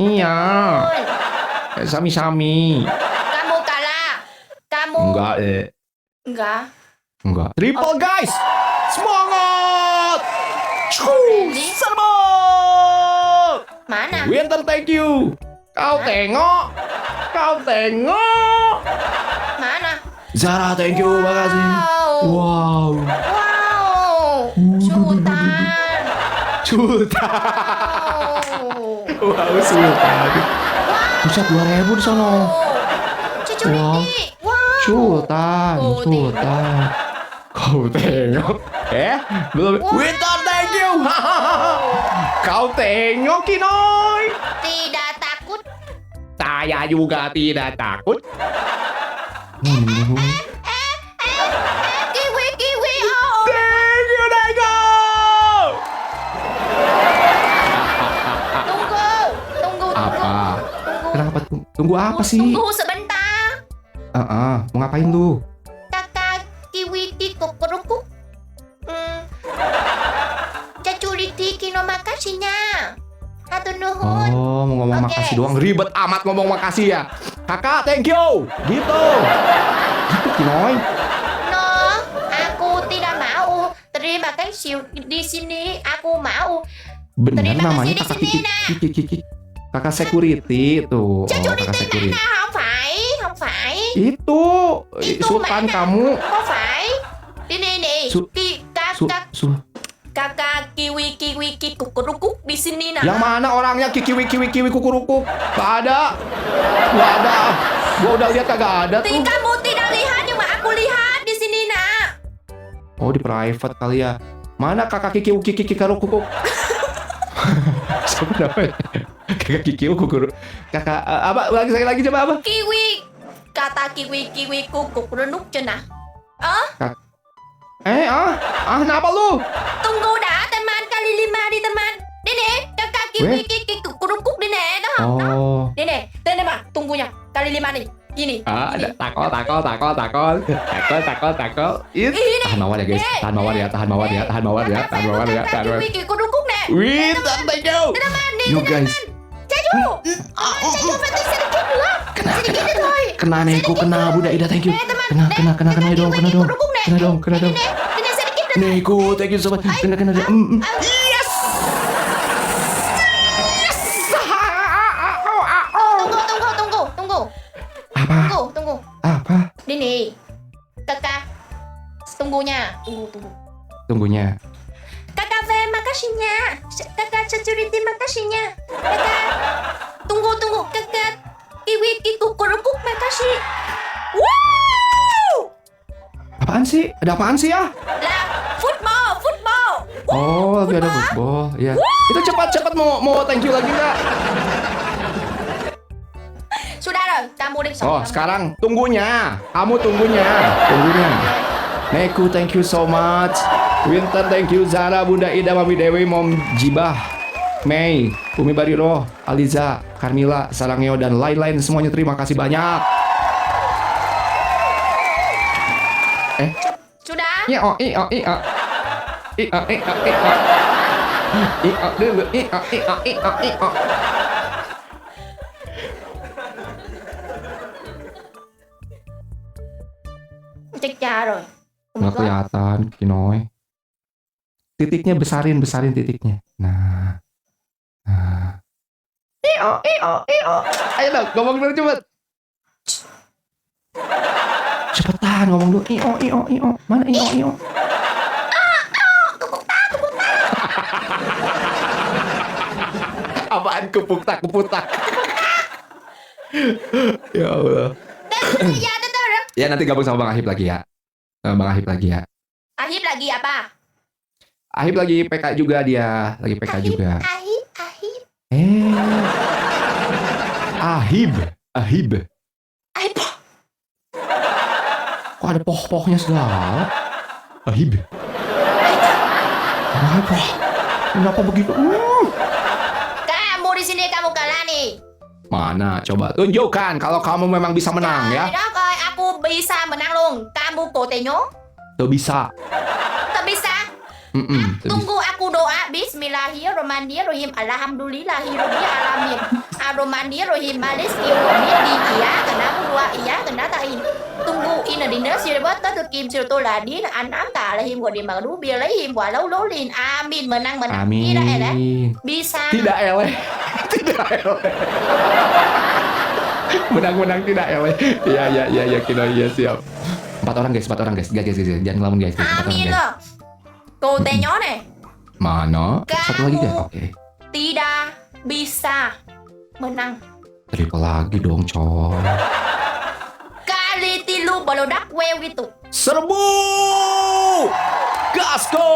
Iya. Betul. Sami-sami. Kamu kalah. Kamu Enggak, enggak. Enggak. Triple, guys. Semangat. Really? Semangat. Mana? Winter, thank you. Kau tengok. Kau tengok. Mana? Zara, thank you. Makasih. Wow. Wow. Sultan. Sultan. Wow. Wow, Sultan. Buset, 2.000 di sono. Cucu Wow. Riti. Wow. Sultan, Kau Sultan. Kau tengok. Belum. Winter, thank you. Kau tengok, Kinoy. Tidak takut. Saya juga tidak takut. Kiwi, kiwi. Oh. Thank you, Daiko. Tunggu. Apa? Kenapa? Tunggu apa sih? Tunggu sebentar. Mau ngapain lu? Kakak kiwi di kukuruku. Cacuriti kino makasihnya. Hatur nuhun. Oh, mau ngomong Oke. makasih doang. Ribet amat ngomong makasih ya. Kakak, thank you. Gitu. Gitu, Kinoy. No, aku tidak mau. Terima kasih di sini. Aku mau. Bener Terima namanya kasih di kakak sini, Kiki. Nak. Kiki. Kakak security tuh. Oh, kakak Cacuriti security. mana? Không phải. Itu Sultan mana? kamu. Không phải. Ini. Su- Kakak kiwi kukuruku di sini nah. Yang mana orangnya kiwi kukurukuk? Gak ada. Gua udah lihat kagak ada tuh. Kamu tidak lihat, cuma aku lihat di sini nak. Oh, di private kali ya. Mana kakak kikiu kukurukuk? Siapa namanya? Kakak kikiu kukuruk. Kakak apa? Lagi coba apa? Kiwi. Kata kiwi kukuruk cenah. Kenapa lu? Tunggu dah teman, kali 5 di teman. Dene, kakak kiwi kukuruk dene dah. Oh. Dene mah tunggunya kali 5 nih. Gini. Ada Gini. takol. It. Ini. Tahan mawar ya, guys. Tahan mawar ya. Kakak kiwi kukuruk nek. Wih, thank you. Teman, You guys. Caju. Caju berarti sedikit dulu. Sedikit thôi. Kena Neko, kena Buddha Ida, thank you. Kena dong. Kena dong. Dene sedikit dulu. Neko, thank you so much. Kena dong. Yes. Tunggu. Apa? Apa? Dini. Kakak. Tunggunya. Tunggu. Tunggunya. Kakak V makasihnya. Kakak security makasihnya. Kakak. Tunggu. Kakak. Kiwi kukurukuk makasih. Wow! Apaan sih? Ada apaan sih ya? Lah, football. Oh, lagi ada football. Ya. Itu cepat mau thank you lagi enggak? Sudah rồi, kamu đi. Oh, sekarang tunggunya. Kamu tunggunya. Neko, thank you so much. Winter, thank you. Zara, Bunda Ida, Mami Dewi, Mom Jibah, Mei, Umi Bariro, Aliza, Carmila, Sarangeo, dan lain-lain semuanya terima kasih banyak. Sudah? Dulu. Chắc cha rồi. Nggak kelihatan, Kinoy. Titiknya besarin titiknya. Nah. Ayo dong, ngomong dulu cepet. Cepetan ngomong dulu. Mana io. Apaan kupuk tak. Ya Allah. Ya, betul. Ya nanti gabung sama Bang Ahib lagi ya. Ahib lagi apa? Ahib lagi PK juga dia, lagi PK juga. Ahib. Ahib. Ahib. Kok ada poh-pohnya segala? Ahib. Kenapa begitu? Kamu di sini kamu kalah nih. Mana? Coba tunjukkan kalau kamu memang bisa menang ya. Trời đất ơi, aku bisa menang luôn. Kamu có thể nhớ? Tuh bisa. Tak bisa. Tuh bisa. Tunggu aku doa. Bismillahirrahmanirrahim. Alhamdulillahirrahmanirrahim. Aroman dia rohim malis yêu biết đi iya karena dua iya karena tak in tunggu in đi nữa xíu bớt tới tôi kim xíu tôi là đi là anh ám tà là him của đi mà đú bia lấy him quả lâu lâu liền amin menang tidak eleh bisa Tidak eleh. Tidak eleh. Menang-menang tidak eleh. Iya Kino, iya siap. 4 orang guys. Guys, jangan ngelamun guys. 4 orang amin guys. loh cô té nhỏ này Mana? Satu lagi guys. Oke. tidak bisa menang Triple lagi dong, coy. kali tilu balodak well gitu Serbu! Gaskon!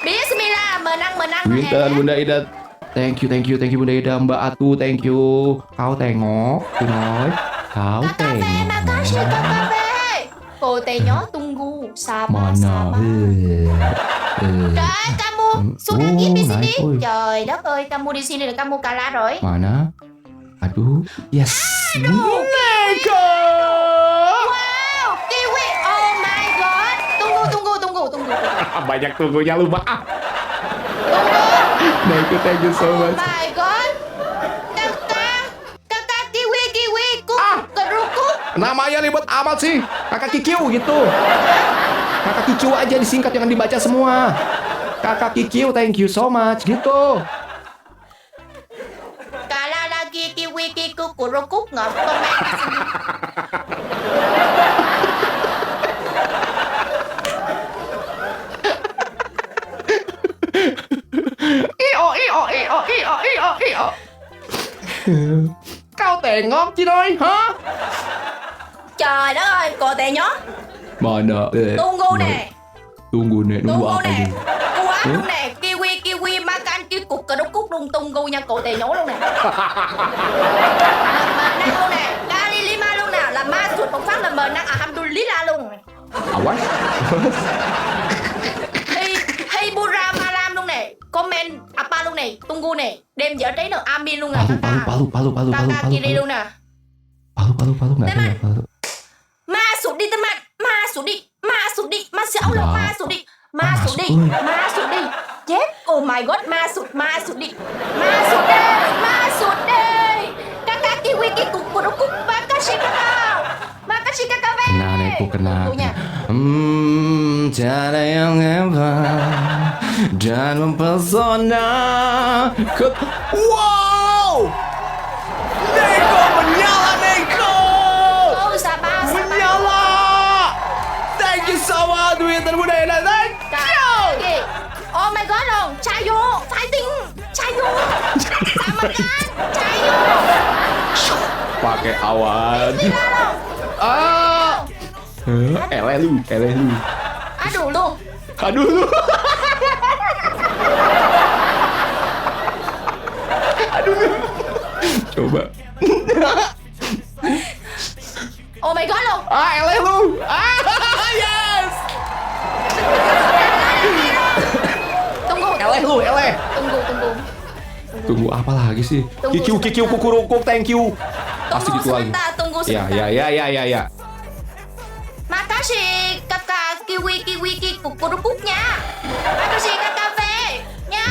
Bismillah menang Winter Bunda Ida. Thank you Bunda Ida. Mbak Atu, thank you. Kau tengok, Pinoy. Kau Kakak V, makasih tengok. Kakak V. Cô té nhỏ tunggu, sabar, Mana? sabar. Trời, kamu sudah Oh, ghi di sini. nice, ôi. Trời đất ơi, kamu di sini là kamu kalah rồi. Mana? Aduh, yes. Aduh, Neko! wow, kiwi. Oh my god. Tunggu. Banyak tunggunya lu, Mbak. Tunggu. Neko, thank you so Oh much. my god. Kakak kiwi, kuk, kerukuk. Namanya ribet amat sih. Kakak Kikiu gitu. Kakak Kikiu aja disingkat, jangan dibaca semua. Kakak Kikiu, thank you so much gitu. Kalah lagi kiwi, kikuk, kerukuk. Nggak komen. Iyo. Kau tengok Cin ơi, hả? Trời đất ơi, cô té nhỏ. Mana? Tunggu nè. Tunggu Tunggu apa nè. ini? Kuat luôn nè. Kiwi makan kikuk kerukuk luôn tunggu nha cô té nhỏ luôn nè. Menang luôn nè. Kali 5 luôn nào. Là ma sụt một phát là menang alhamdulillah luôn. Awas. Hiburam malam luôn nè. Comment apa luôn nè. Tunggu nè. Đêm dở trí nữa amin luôn nè. Palu. Kakak kiri luôn nè. Palu nggak ada ya, palu. Masuk di teman. Masuk di. Masya Allah Nggak. masuk di. Masuk di. Masuk, Masuk di. Chết. Oh my god. Masuk di. Masuk deh. Kakak kiwi kikuk kerukuk. Makasih kakak V. Kena Neko, kena. Tunggunya. Cara yang hebat dan mempesona. Wow! Neko menyala, Neko! Oh sabar. Menyala! Thank you so much, Winter Bunda Ida. Thank you! Lagi. Oh my god long. Cayo. Fighting. Cayo. Sama kan. Cayo. Pakai awan. Ah! Eleh lu. Aduh lu. Aduh lu. Coba. Oh my god long. Eleh lu. Yes. Tunggu. Eleh. Tunggu. Tunggu apa lagi sih? Tunggu Kikiu kukurukuk, thank you. Pasti Tunggu gitu lagi. sebentar, tunggu Ya. sebentar. Makasih kakak kiwi kikuk kerupuknya. Makasih kakak V nya.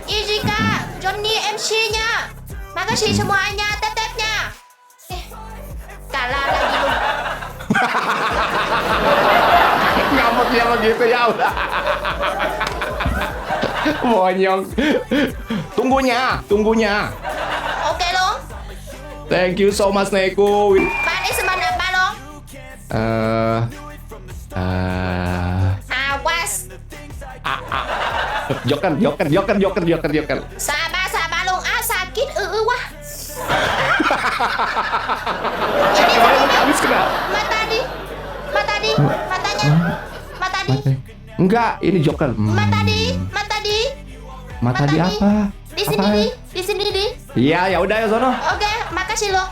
Izika, Johnny MC-nya. Makasih semuanya tetepnya. Kalah lagi lu. Ngambeknya begitu ya udah. Monyong. Tunggunya. Oke long. Thank you so much Neko. Manis mana apa long? Awas. Joker. Sabar long. Sakit wah. Habis kena. Matanya. Enggak, ini Joker. Mata di. Mata di apa? Di sini di. Iya, ya udah ya sono. Oke, makasih lo.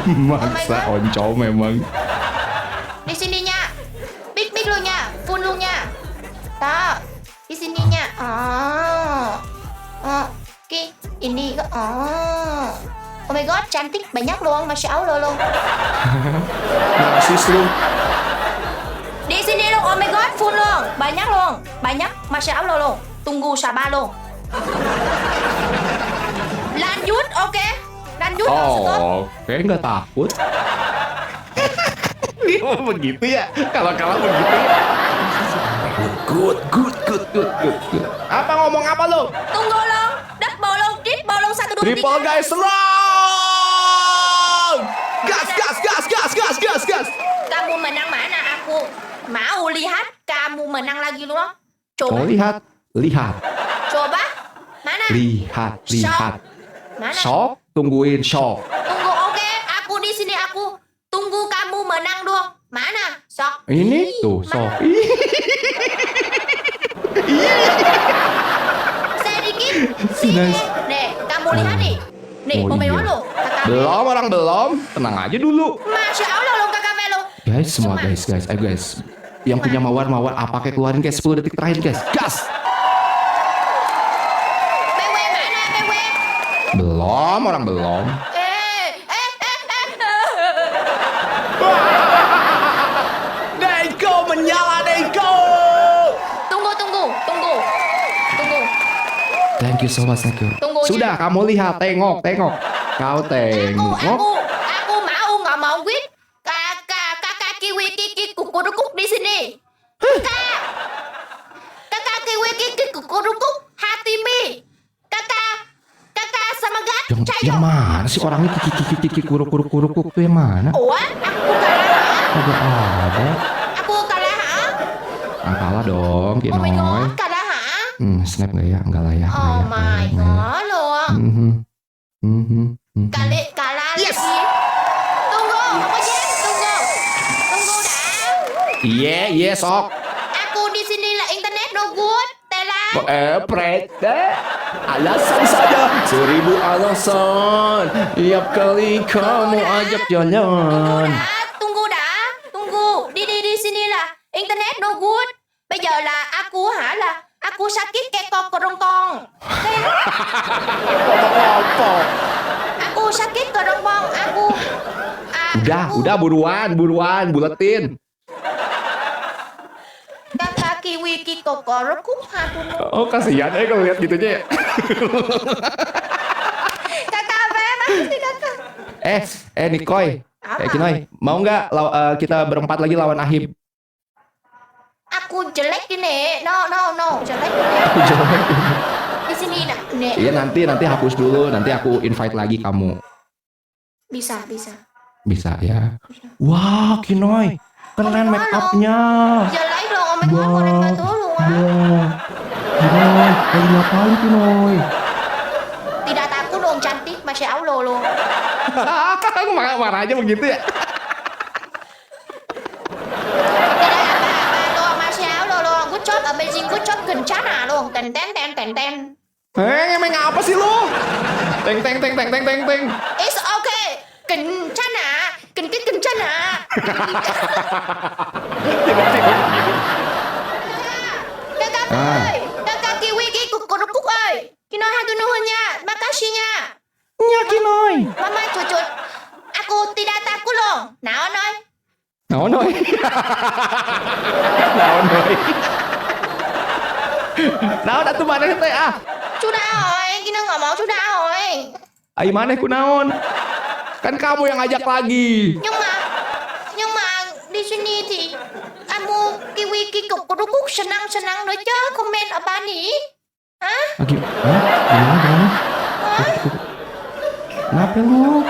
Maksa oncom memang. Di sininya. Big lu nya, full lu nya. Tak. Di sininya. Oke, ini Oh my god, cantik banyak loh, masya Allah loh. Narsis lu. Di sini loh, oh my god, full loh, banyak, masya Allah loh. Tunggu sabar loh. Lanjut, oke. Lanjut, stop. Oh, kayak nggak takut. Dia mau begitu ya? Kalau kalah begitu ya? Good. Apa ngomong apa lo? Tunggu lo. Đất bolong, trip bolong, 1, 2, 3. Triple guys, long! Gas! Kamu menang mana? Aku mau lihat kamu menang lagi loh. Coba. Oh, lihat. Coba. Mana? Lihat. Mana? Shock, tungguin shock. Tunggu, oke. Aku di sini, aku tunggu kamu menang dong. Mana? Sok. Ini tuh, shock. Sedikit. Sini. Nih, kamu lihat nih. Nih, Oh, mau main iya. lo. Belum. Tenang aja dulu. Masya Allah lo kakak Melo. Guys, semua guys. Ayo guys. Yang punya mawar apa kayak keluarin guys 10 detik terakhir guys. Gas. PW mana PW? Belum. Neko menyala Neko. Tunggu. Thank you so much, thank you. Tunggu, Sudah, kamu lihat, tengok. Kau tengok. Aku mau nggak mau win. Kakak kiwi kiki kukurukuk di sini. Kakak kiwi kiki kukurukuk hati mi. Kakak sama Yang Cayo. mana sih orangnya kiki kuruk tuh yang mana? Wah, aku kalah. Agak ada. Aku kalah. Kalah dong, Oh my Kinoy. god, kalah. Snap nggak ya? Enggak lah ya. Oh my god, lo. Kali kalah Yes. lagi. Tunggu, apa Jen? Tunggu dah. Iya, sok. Aku di sini lah internet no good. Tela. Prete. Alasan saja, 1000 alasan. Tiap kali kamu ajak jalan. Tunggu dah. Di sinilah. Internet no good. Bây giờ là aku aku sakit kayak korongkong. Apa? Aku sakit korongkong. Udah buruan, buletin. Kakak kiwi kokorokuk hatun. Oh, kasihan kalau lihat gitunya ya. Kakak apa ya? Makasih kakak. Nikoy. Kinoy, mau nggak kita berempat lagi lawan Ahib? Aku jelek ini. No. Jelek ini. Di sini nak. Nih. Iya, nanti hapus dulu, nanti aku invite lagi kamu. Bisa. Bisa ya. Wah, Kinoy. Keren make up-nya. Jelek dong, omongnya Wah. mereka dulu. Kinoy, lagi ngapain Kinoy? Tidak takut dong, cantik. Masya Allah lo. Marah aja begitu ya. Tidak apa-apa lo, Masya Allah lo. Good job, amazing good job. Kencana lo. Ten. Emang apa sih lu? Teng. It's okay. Kencana. Kencana. Kakak boy. Kakak kiwi kukurukuk ơi. Kino hatu nuhunnya. Makasihnya. Nya Kinoy. Mama cucut. Aku tidak takut loh. Nào nói. Naon noy. Naon atuh maneh teh ah. Sudah rồi. Kino nggak mau sudah rồi. Ai maneh ku naon? Kan kamu yang ngajak lagi. Nhưng mà đi sini thì kamu kiwi kukurukuk senang nữa chứ. Comment ở ba nih. Hah? Gimana? Kenapa lu?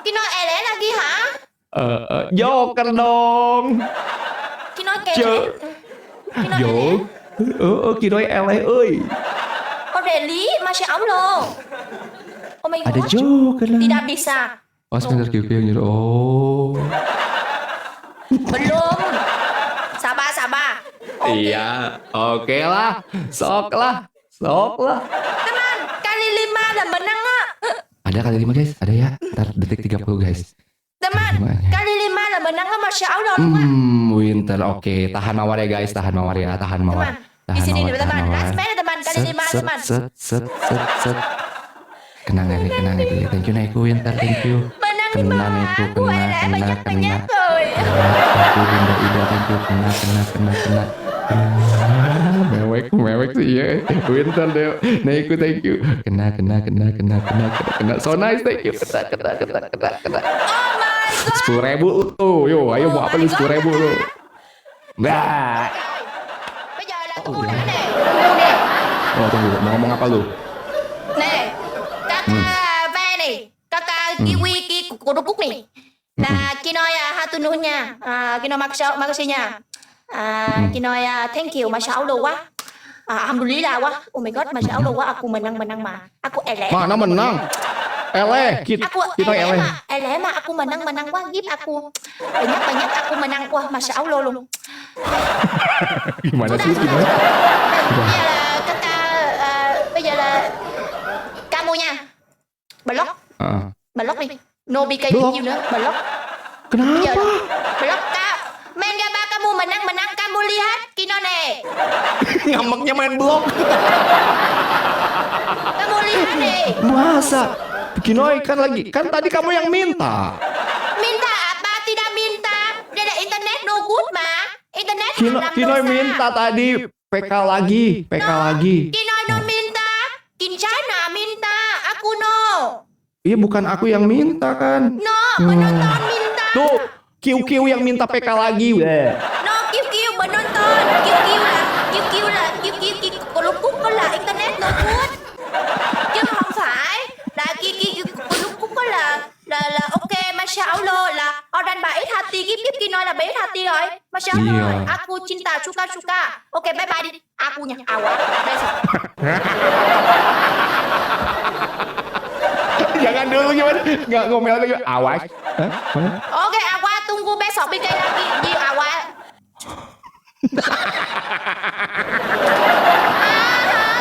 Kino ele lagi hả? Joker dong. Kino kể. Kino Yo. Kinoy eleh euy. Oh really? Masya Allah. Oh my Ada god. Joker lah. Tidak bisa. Oh, sebentar Kiwi yang nyuruh. Oh. Belum. Sabar. Iya, oke lah. Sok lah. Teman, kali 5 lah menang nggak? Ada kali 5 guys, ada ya. Ntar detik 30 guys. Teman, kali 5 lah menang nggak? Masya Allah. Winter, oke. Tahan mawar ya guys, tahan mawar. Teman, di sini nih teman. Last man teman, kali 5 teman. Set. Kenang ini. Thank you Neko Winter, thank you. Menang Kena 5. Neko, Gue kena. banyak rồi. Thank you Winda Ida, thank you. Kena. Mewek sih ya. Winter deh. Neku thank you. Kena. So nice, thank you. Kena. Oh my god. 10.000 tuh. Yo, ayo mau apa lu 10.000 lu? Nah. Bây giờ là tunggu đã nè. Tunggu nè. Oh, tunggu. Mau ngomong apa lu? Nè. Kakak ve này. Kakak kiwi của Trung Quốc này. Là kia nói hatu nuhnya. Kia nói makasih nha. Kia nói thank you masya Allah quá. Alhamdulillah quá. Oh my god, masya Allah quá. Aku menang mà. Aku eleh. Mana menang? Kita eleh. Eleh mà aku menang quá. Give aku banyak aku menang. Wah, masya Allah luôn. Gimana sih? Bây giờ là kakak bây giờ là kamu nha. Block. Block đi. No BK Block. nhiều nữa. Block. Bây giờ Kenapa? block kak. Main gaba kamu menang kamu lihat Kino nih. Ngambeknya main blok. Kamu lihat nih. Masa? Kinoy kan tadi kamu yang minta. Minta apa? Tidak minta. Ada internet no good ma. Internet Kinoy minta tadi PK lagi. Kino no minta. Kincana minta. Aku no. Iya, bukan aku yang minta kan. No, penonton minta. Tuh, QQ yang minta PK lagi. No, kêu penonton. Kêu là của Trung Quốc có là internet no good. Chứ không phải là kêu của Trung Quốc có là ok masya Allah là orang baik hati kip Kino là baik hati rồi. Masya Allah. Iya. Aku cinta suka. Oke, bye bye đi. Akunya awal. Jangan dulu gimana? Nggak ngomel lagi. Awas. Oke, awal tunggu besok bikin lagi di awal.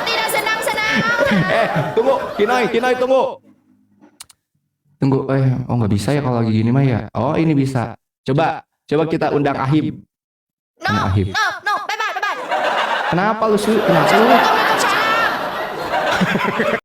Tidak senang. Tunggu, Kinoy tunggu. Tunggu, oh nggak bisa ya kalau lagi gini mah ya. Oh ini bisa. Coba kita undang Ahib. No, Ahib. bye bye. Kenapa lu? Kenapa lu? Waalaikumsalam.